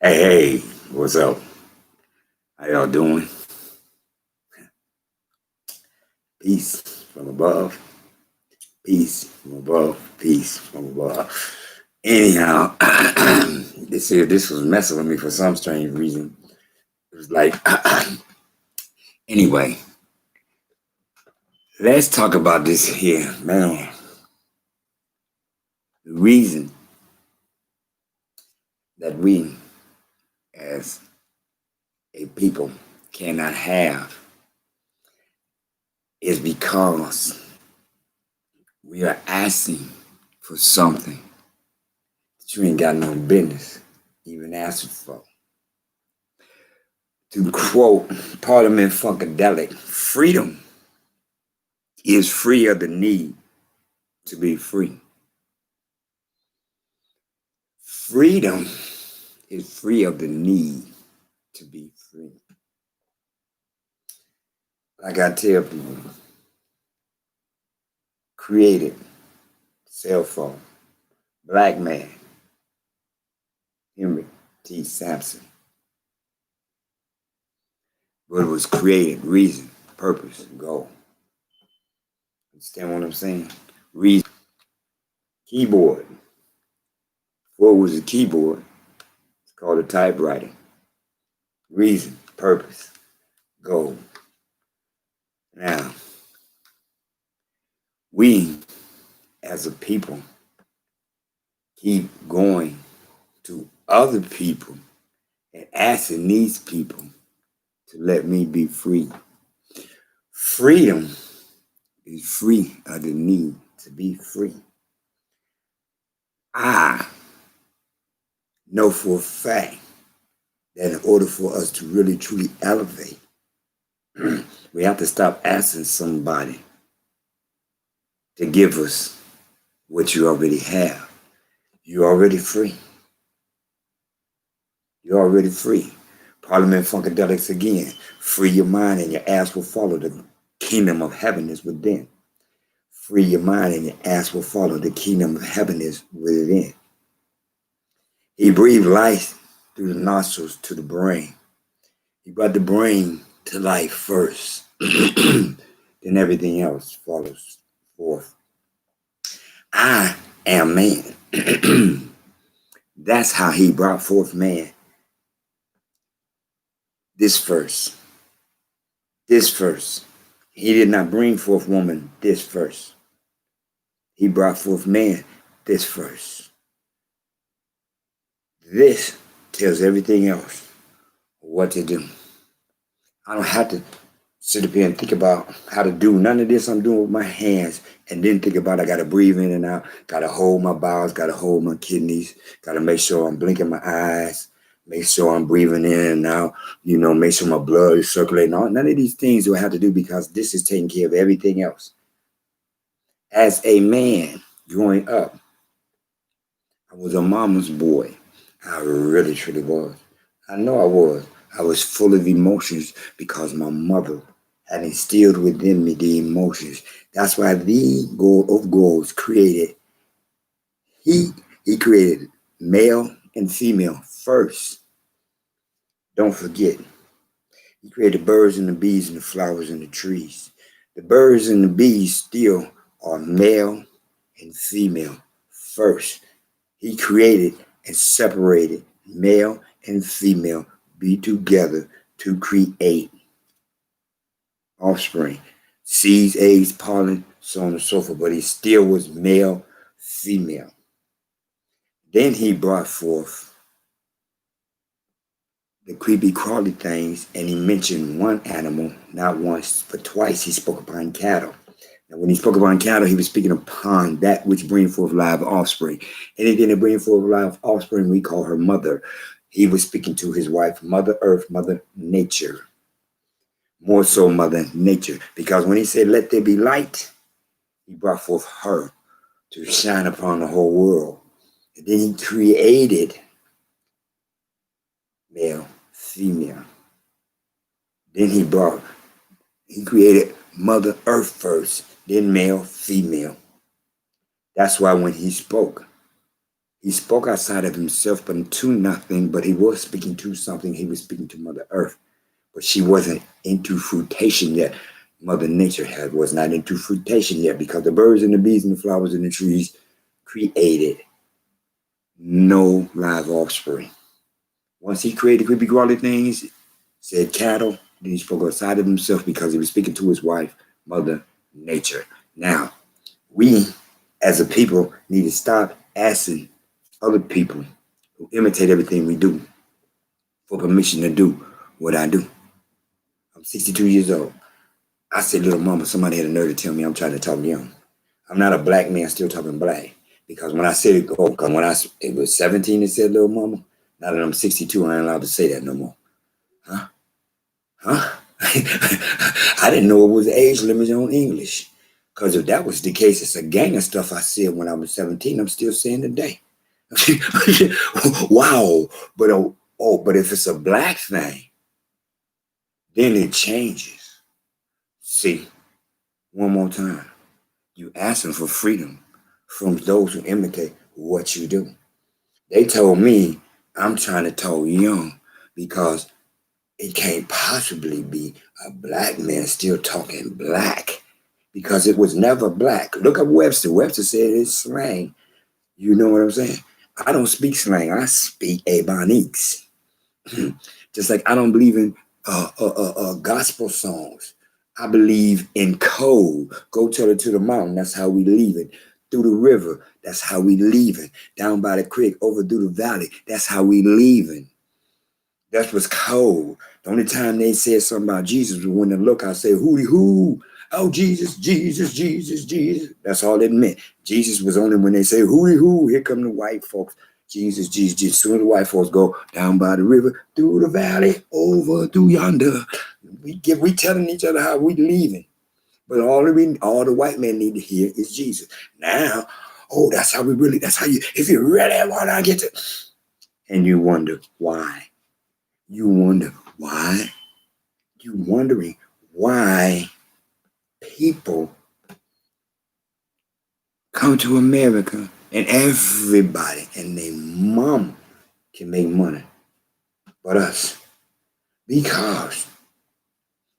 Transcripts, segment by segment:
Hey, what's up? How y'all doing? Peace from above. Peace from above. Peace from above. Anyhow, this was messing with me for some strange reason. It was like, anyway, let's talk about this here, man. The reason that we, as a people, cannot have is because we are asking for something that you ain't got no business even asking for. To quote Parliament Funkadelic, freedom is free of the need to be free. Freedom is free of the need to be free. Like I tell people, created cell phone, black man, Henry T. Sampson. But it was created, reason, purpose, goal. Understand what I'm saying? Reason. Keyboard. Before it was a keyboard, it's called a typewriter. Reason, purpose, goal. Now, we as a people keep going to other people and asking these people to let me be free. Freedom is free of the need to be free. I know for a fact that in order for us to really truly elevate, we have to stop asking somebody to give us what you already have. You're already free. You're already free. Parliament Funkadelics again. Free your mind and your ass will follow. The kingdom of heaven is within. Free your mind and your ass will follow. The kingdom of heaven is within. He breathed life through the nostrils to the brain. He brought the brain to life first. Then everything else follows forth. I am man. That's how he brought forth man. This first. He did not bring forth woman this first. He brought forth man this first. This tells everything else what to do. I don't have to sit up here and think about how to do none of this I'm doing with my hands and then think about I got to breathe in and out, got to hold my bowels, got to hold my kidneys, got to make sure I'm blinking my eyes, make sure I'm breathing in and out, make sure my blood is circulating. None of these things do I have to do because this is taking care of everything else. As a man growing up, I was a mama's boy. I really, truly was. I know I was. I was full of emotions because my mother had instilled within me the emotions. That's why the goal of goals created. He created male and female first. Don't forget. He created birds and the bees and the flowers and the trees. The birds and the bees still are male and female first. He created and separated male and female be together to create offspring, seeds, eggs, pollen, so on and so forth. But he still was male, female. Then he brought forth the creepy crawly things, and he mentioned one animal, not once but twice. He spoke upon cattle. Now, when he spoke upon cattle, he was speaking upon that which bring forth live offspring. Anything that bring forth live offspring, we call her mother. He was speaking to his wife, Mother Earth, Mother Nature. More so Mother Nature. Because when he said, let there be light, he brought forth her to shine upon the whole world. And then he created male, female. Then he created Mother Earth first, then male, female. That's why when he spoke, He spoke outside of himself, but to nothing, but he was speaking to something. He was speaking to Mother Earth, but she wasn't into fruitation yet. Mother Nature was not into fruitation yet because the birds and the bees and the flowers and the trees created no live offspring. Once he created creepy crawly things, said cattle, then he spoke outside of himself because he was speaking to his wife, Mother Nature. Now, we as a people need to stop asking other people who imitate everything we do for permission to do what I do. I'm 62 years old. I said, little mama, somebody had a nerve to tell me I'm trying to talk young. I'm not a black man still talking black. Because when I said it, it was 17 that said little mama. Now that I'm 62, I ain't allowed to say that no more. Huh? I didn't know it was age limit on English. Because if that was the case, it's a gang of stuff I said when I was 17, I'm still saying today. Wow. But if it's a black thing, then it changes. See, one more time. You asking for freedom from those who imitate what you do. They told me I'm trying to talk young because it can't possibly be a black man still talking black because it was never black. Look up Webster. Webster said it's slang. You know what I'm saying? I don't speak slang. I speak Ebonics. Just like I don't believe in gospel songs. I believe in code. Go tell it to the mountain. That's how we leave it. Through the river. That's how we leaving. Down by the creek, over through the valley. That's how we leaving. That was code. The only time they said something about Jesus was when they look, I say, hooty hoo. Oh, Jesus, Jesus, Jesus, Jesus. That's all it meant. Jesus was only when they say, hooty hoo, here come the white folks. Jesus, Jesus, Jesus. Soon as the white folks go down by the river, through the valley, over through yonder. We telling each other how we leaving. But all the white men need to hear is Jesus. Now, that's how if you really want to get to, and you wonder why. You wonder why. You wondering why people come to America and everybody and their mama can make money but us. Because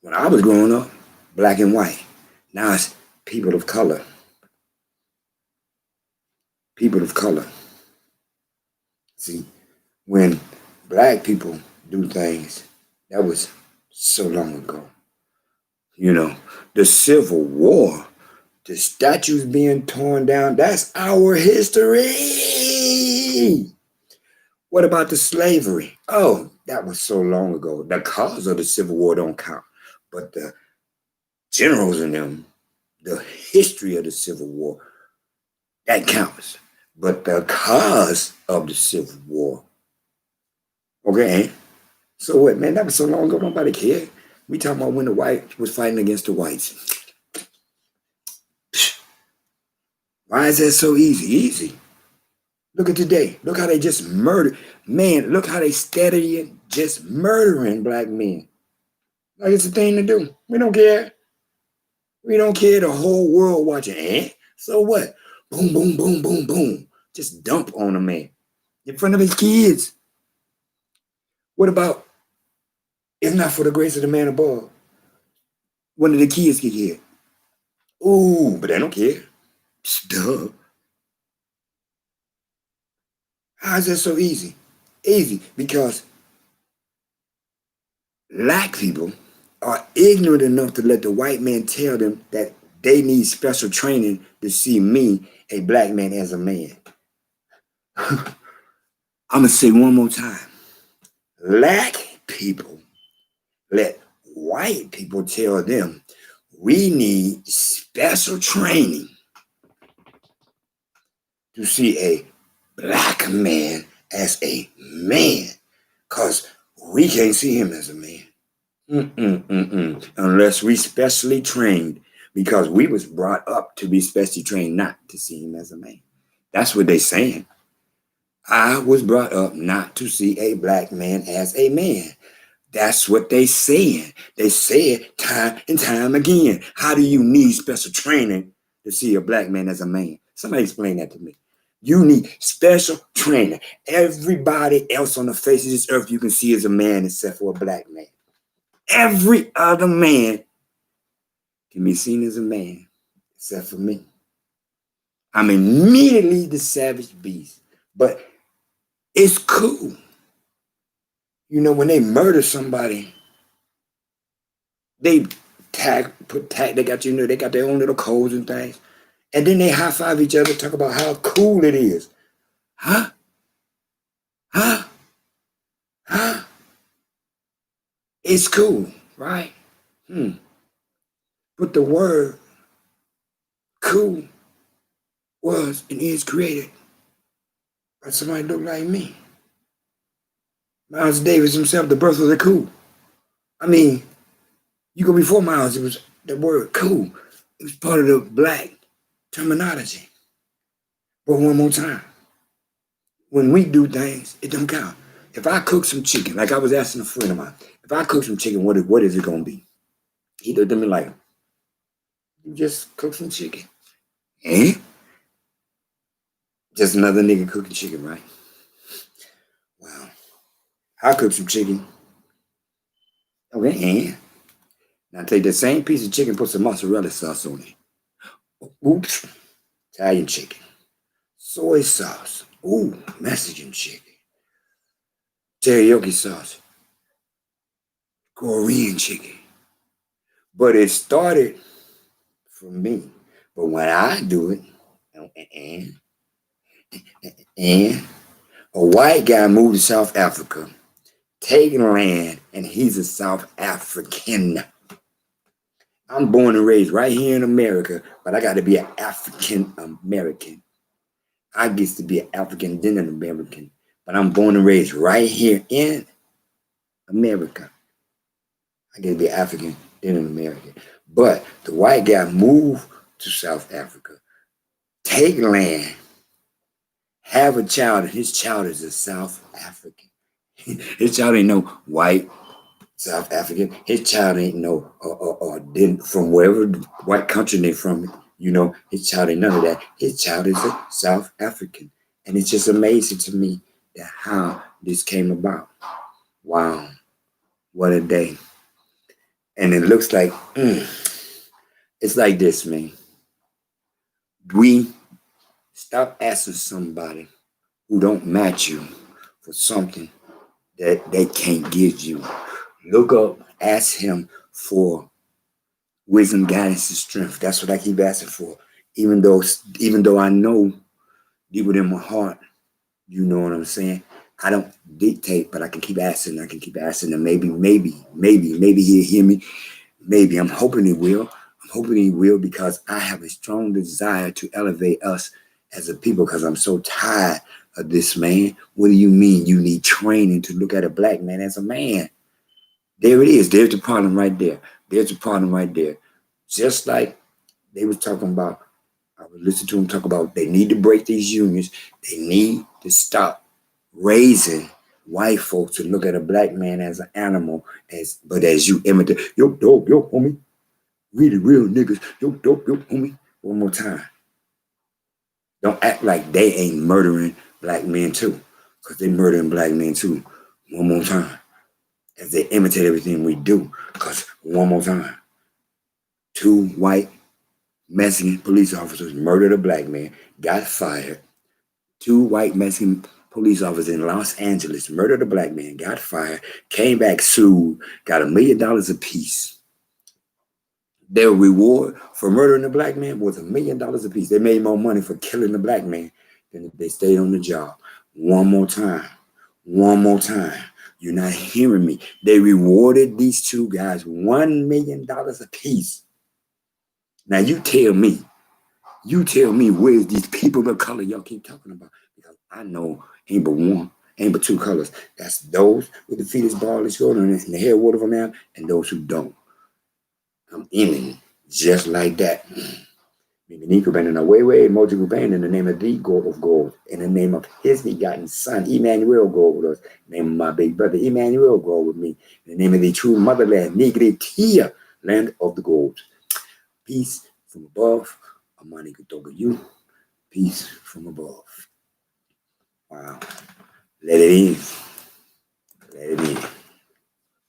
when I was growing up, black and white. Now it's people of color. People of color. See, when black people do things, that was so long ago. You know, the Civil War, the statues being torn down, that's our history. What about the slavery? Oh, that was so long ago. The cause of the Civil War don't count. But the generals in them, the history of the Civil War, that counts. But the cause of the Civil War, okay? So what, man, that was so long ago, nobody cared. We talking about when the white was fighting against the whites. Why is that so easy? Easy. Look at today. Look how they just murdered. Man, look how they steady just murdering black men. Like it's a thing to do. We don't care. We don't care. The whole world watching. So what? Boom, boom, boom, boom, boom. Just dump on a man in front of his kids. What about, if not for the grace of the man above, one of the kids get hit? Ooh, but they don't care. Duh. How is that so easy? Easy, because black people are ignorant enough to let the white man tell them that they need special training to see me, a black man, as a man. I'm going to say one more time. Black people let white people tell them we need special training to see a black man as a man, because we can't see him as a man. Unless we specially trained, because we was brought up to be specially trained not to see him as a man. That's what they're saying. I was brought up not to see a black man as a man. That's what they saying. They say it time and time again. How do you need special training to see a black man as a man? Somebody explain that to me. You need special training. Everybody else on the face of this earth you can see is a man except for a black man. Every other man can be seen as a man except for me. I'm immediately the savage beast. But it's cool. You know, when they murder somebody, they put tag, they got, you know, they got their own little codes and things. And then they high five each other, talk about how cool it is. Huh? Huh? Huh? It's cool, right? But the word cool was and is created by somebody look like me. Miles Davis himself, the birth of the cool. I mean, you go before Miles, it was the word cool. It was part of the black terminology. But one more time, when we do things, it don't count. If I cook some chicken, like I was asking a friend of mine, if I cook some chicken, what is it gonna be? He looked at me like, you just cook some chicken. Eh? Just another nigga cooking chicken, right? Wow. I cook some chicken. Okay, and now take that same piece of chicken, put some mozzarella sauce on it. Oops. Italian chicken. Soy sauce. Ooh, Mexican chicken. Teriyaki sauce. Korean chicken. But it started from me. But when I do it, and a white guy moved to South Africa, taking land, and he's a South African. I'm born and raised right here in America, but I got to be an African American. I get to be an African, then an American, but I'm born and raised right here in America. I get to be African, then an American. But the white guy moved to South Africa, take land, have a child, and his child is a South African. His child ain't no white South African. His child ain't no didn't from wherever white country they from. You know, his child ain't none of that. His child is a South African, and it's just amazing to me that how this came about. Wow, what a day! And it looks like it's like this, man. We stop asking somebody who don't match you for something that they can't give you. Look up, ask him for wisdom, guidance, and strength. That's what I keep asking for. Even though I know deep within my heart, you know what I'm saying? I don't dictate, but I can keep asking. I can keep asking, and maybe he'll hear me. Maybe I'm hoping he will. I'm hoping he will because I have a strong desire to elevate us as a people because I'm so tired of this, man. What do you mean you need training to look at a black man as a man? There it is. There's the problem right there. There's the problem right there. Just like they was talking about, I was listening to them talk about they need to break these unions. They need to stop raising white folks to look at a black man as an animal, but as you imitate, yo, homie, we the real niggas, yo, homie. One more time. Don't act like they ain't murdering black men too, because they murdering black men too. One more time. As they imitate everything we do, because one more time. 2 white Mexican police officers murdered a black man, got fired. 2 white Mexican police officers in Los Angeles murdered a black man, got fired, came back, sued, got $1 million apiece. Their reward for murdering a black man was $1 million apiece. They made more money for killing the black man than if they stayed on the job. One more time. One more time. You're not hearing me. They rewarded these 2 guys $1 million apiece. Now you tell me where's these people of color y'all keep talking about? Because I know ain't but 2 colors. That's those with the fetus ball and shoulder and the hair water from them, and those who don't. I'm in it just like that. Nico band in a way, Mojo band in the name of the God of gold, in the name of his begotten son, Imanuel, go with us. In the name of my big brother, Imanuel, go with me. In the name of the true motherland, Nigritia, land of the gold. Peace from above. Amani Kutoka you. Peace from above. Wow. Let it in.